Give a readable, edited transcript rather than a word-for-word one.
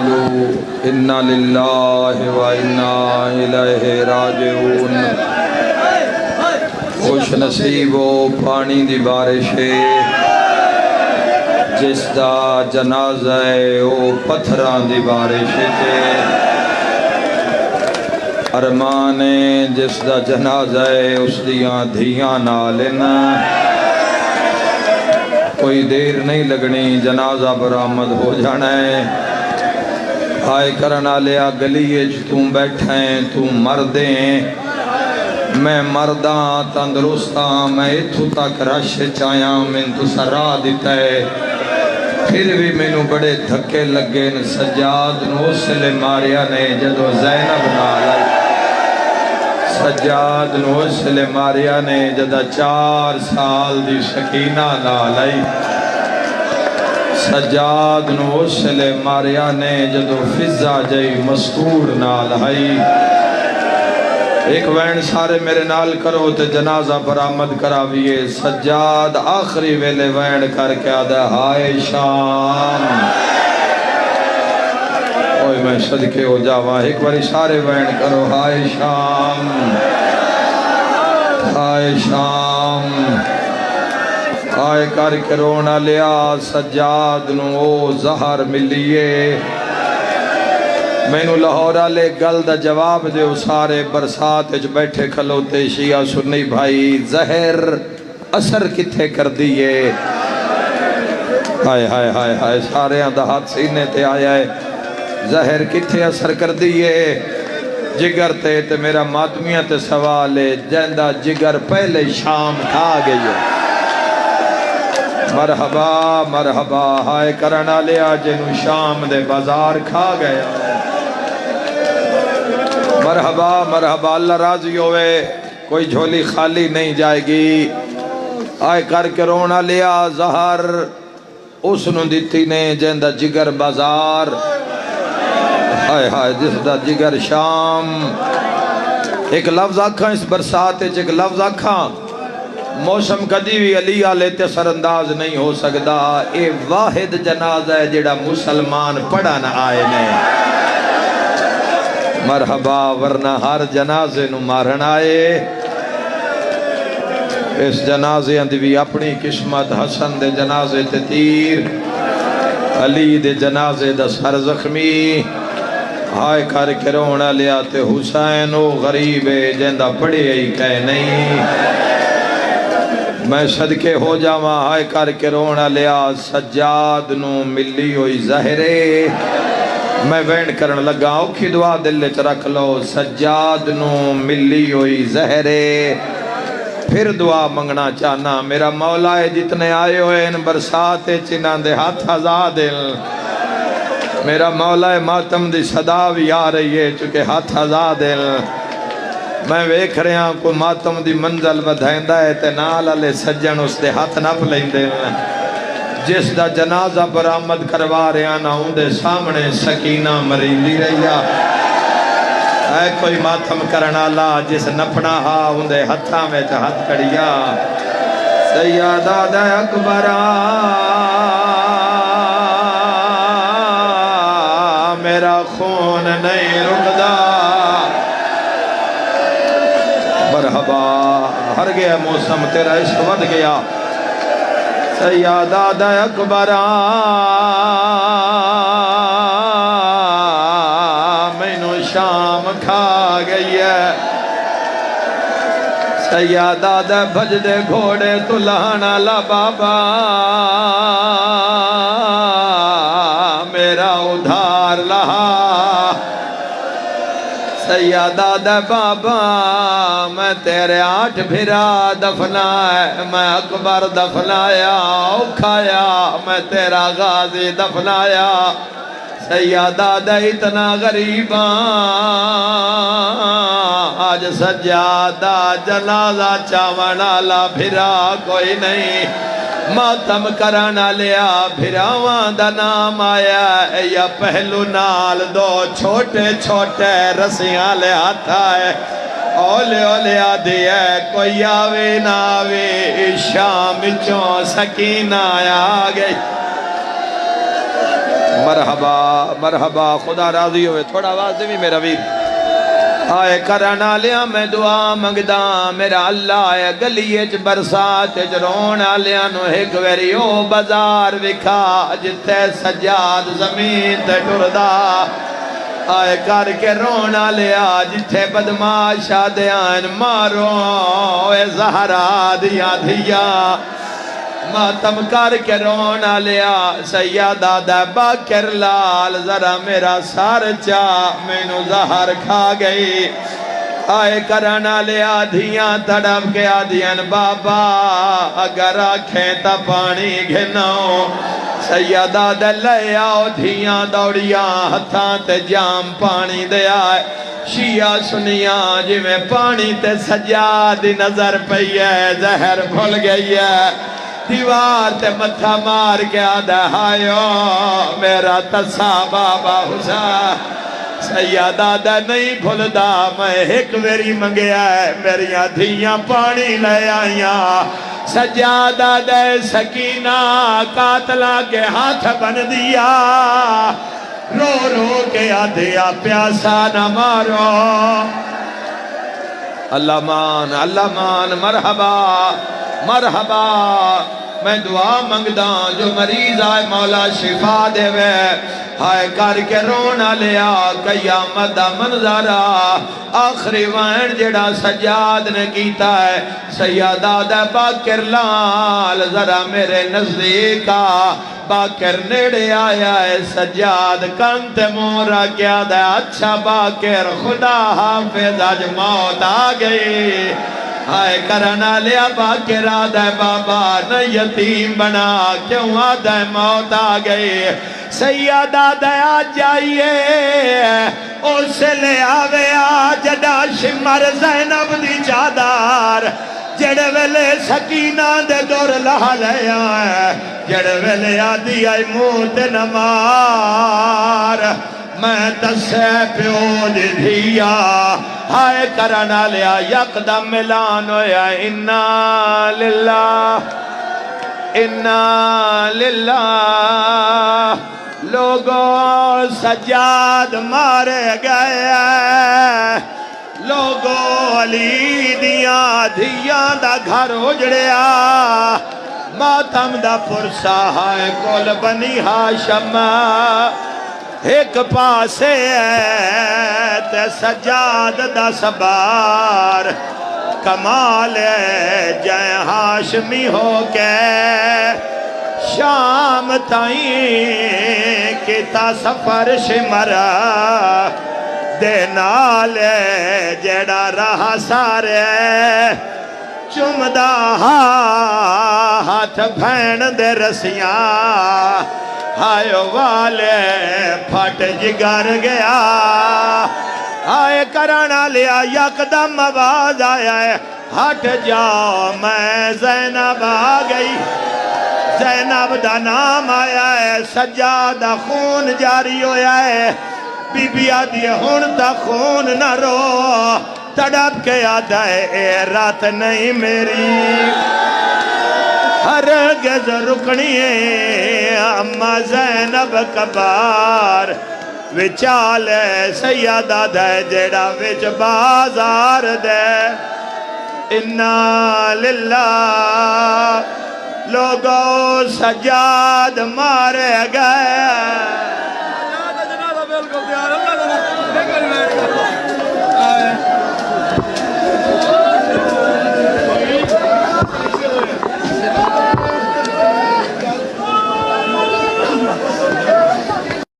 قولوا انا للہ و انا الیہ راجعون۔ خوش نصیب و پانی دی بارش ہے جس دا جنازہ ہے او پتھران دی بارش ہے۔ ارمان ہے جس دا جنازہ ہے اس دیاں دھیاں نالنا، کوئی دیر نہیں لگنی جنازہ برآمد ہو جانا ہے۔ آئے کرنا لیا گلیے تم بیٹھیں تم مردیں، میں مرداں تندرستاں، میں اتھو تک رش چاہیاں میں تو سرا دیتا ہے، پھر بھی میں نو بڑے دھکے لگے سجاد نو اسلے ماریا نے جدو زینب نالائی، سجاد نو اسلے ماریا نے جدہ 4 سال دی سکینہ نالائی، سجاد نو اسلے ماریا نے جدو فضا جائی مستور نالائی۔ ایک وین سارے میرے نال کرو تے جنازہ برآمد کراویے۔ سجاد آخری ویلے وین کر کے آدھا ہائے شام، اوہ میں صدقے ہو جاواں، ایک باری سارے وین کرو ہائے شام، ہائے شام، آئے کر کے رونا لیا سجاد نو او زہر ملیے۔ میں نو لاہورہ لے گل دا جواب دے سارے برسات اچ بیٹھے کھلوتے شیعہ سنی بھائی، زہر اثر کتھے کر دیئے؟ ہائے ہائے ہائے ہائے سارے اندہات سینے تے آیا ہے، زہر کتھے اثر کر دیئے؟ جگر تے میرا ماتمیہ تے سوال ہے، جیندہ جگر پہلے شام کھا گئی ہے۔ مرحبا مرحبا ہائے کرنا لیا جنو شام دے بازار کھا گیا، مرحبا مرحبا اللہ راضی ہوئے، کوئی جھولی خالی نہیں جائے گی۔ آئے کر کے رونا لیا زہر اس نو دیتی نے جیندہ جگر بازار، ہائے ہائے جس دا جگر شام۔ ایک لفظ آکھاں اس برسات ایک لفظ آکھاں، موسم کدی بھی علی آلے تے سر انداز نہیں ہو سکدا، اے واحد جنازہ ہے جڑا مسلمان پڑھا نہ آئے نے۔ مرحبا ورنہ ہر جنازے نو مارن آئے۔ اس جنازے اندی بھی اپنی قسمت، حسن دے جنازے تے تیر، علی دے جنازے دا سر زخمی، ہائے کر کے رونا لیا تے حسین و غریب جیندہ پڑے ہی کہے نہیں۔ میں صدقے ہو جاواں ہائے کر کے رونا لیا سجاد نو ملی ہوئی زہرے، میں وین کرن لگا اوکھی دعا دل چ رکھ لو، سجاد نو ملی ہوئی زہرے۔ پھر دعا منگنا چاہنا میرا مولا ہے جتنے آئے ہوئے ان برسات چنان دے ہاتھ آزادل، میرا مولا ہے ماتم دی صدا بھی آ رہی ہے چونکہ ہاتھ آزادل، میں ویکھ رہے ہیں کوئی ماتم دی منزل بدھائندہ ہے تے نال علی سجن اس دے ہاتھ نہ پلیندے، جس دا جنازہ برآمد کروا رہے ہیں نہ ہوں دے سامنے سکینہ مریندی رہیا، اے کوئی ماتم کرنا لا جس نپنا ہا ہوں دے ہتھاں میں تے ہاتھ کڑیا۔ سیادہ دے اکبرہ میرا خون نہیں رکدا، مرحبا ہر گیا موسم تیرا عشق ود گیا، سیادہ دے اکبرہ مینو شام کھا گئی ہے، سیادہ دے بھج دے گھوڑے تلانا لا بابا میرا ادھار لہا، سیادہ دے بابا میں تیرے 8 بھرا دفنائے، میں اکبر دفنایا کھایا، میں تیرا غازی دفنایا، سیادہ دے اتنا غریباں آج سجادہ جنازہ چاونا لا بھرا کوئی نہیں، ماتم کرانا لیا بھراواں دا نام آیا ہے، یا پہلو نال 2 چھوٹے چھوٹے رسیاں لے آتا ہے، اولے اولے آدھی ہے کوئی آوے نہ آوے، شام چوں سکینہ آیا گئی، مرحبا مرحبا خدا راضی ہوئے تھوڑا آواز دے بھی میرا بھی آئے کرانا لیا میں دعا مگدہ میرا اللہ ہے گلیچ برسات جرونا لیا نو ایک ویریو بازار وکھا جتے سجاد زمین تے ٹردہ آئے کر کے رونا لیا جتے بدماش آدیان مارو اے زہرا دیا دیا ماتم کر کے رونا لیا سیدہ دا باکر لال ذرا میرا سار چاہ مینو زہر کھا گئی آئے کرانا لیا دھیاں تڑپ کے آدھیاں بابا اگر آنکھیں تا پانی گھناؤ سیدہ دے لے آؤ دھیاں دوڑیاں ہتھاں تے جام پانی دے آئے شیعہ سنیاں جی میں پانی تے سجاد نظر پئی ہے زہر بھول گئی ہے دیوار تے متھا مار کے آدھا ہائیو میرا تسا بابا حسین سیدہ دے نہیں بھولدا میں ایک ویری منگیا ہے میریاں دھیاں پانی لے آئیاں سجادہ دے سکینہ قاتلہ کے ہاتھ بن دیا رو رو کے آدھیا پیاسا نہ مارو اللہ مان مرحبا مرحبا میں دعا مانگدا جو مریض آئے مولا شفا دے وے ہائے کر کے رونا لیا قیامت دا منظرہ آخری وائن جڑا سجاد نے کیتا ہے سیدہ دا باکر لال ذرا میرے نزدیکا باکر نیڑے آیا ہے سجاد کنت مورا کیا دا اچھا باکر خدا حافظ آج موت آ گئی ہائے کرنا لیا باکر آدھے بابا نہ یتیم بنا کیوں آدھے موت آ گئی سیدہ دیا جائیے اس لے آوے آجڑا شمر زینب دی چادار جڑے ویلے سکینہ دے دور لہا لے آئے جڑے ویلے آدھی آئی موت نمار میں تسے پیو دی دھیا ہائے کرنا لیا یقدم ملان ہویا انا للہ لوگوں سجاد مارے گئے لوگوں علی دیاں دھیاں دا گھر اجڑیا ماتم دا پرسا ہائے کول بنی ہاشم ایک پاسے ہے تے سجاد دا سبار کمال ہے جائے ہاشمی ہو کے شام تائیں کتا سفر شمرا دے نال ہے جیڑا رہا سارے چمدہ ہاتھ بھین دے رسیاں ہائے والے پھٹ جگر گیا آئے کرانا لیا یکدم آواز آیا ہے ہٹ جاؤ میں زینب آ گئی زینب دا نام آیا ہے سجادہ خون جاری ہویا ہے بی بی آدھی ہون تا خون نہ رو تڑپ کے آدھا ہے اے رات نہیں میری ہرگز رکنی ہے اما زینب کبار وچال سیدہ دے جڑا وچ بازار دے انا للہ لوگوں سجاد مارے گئے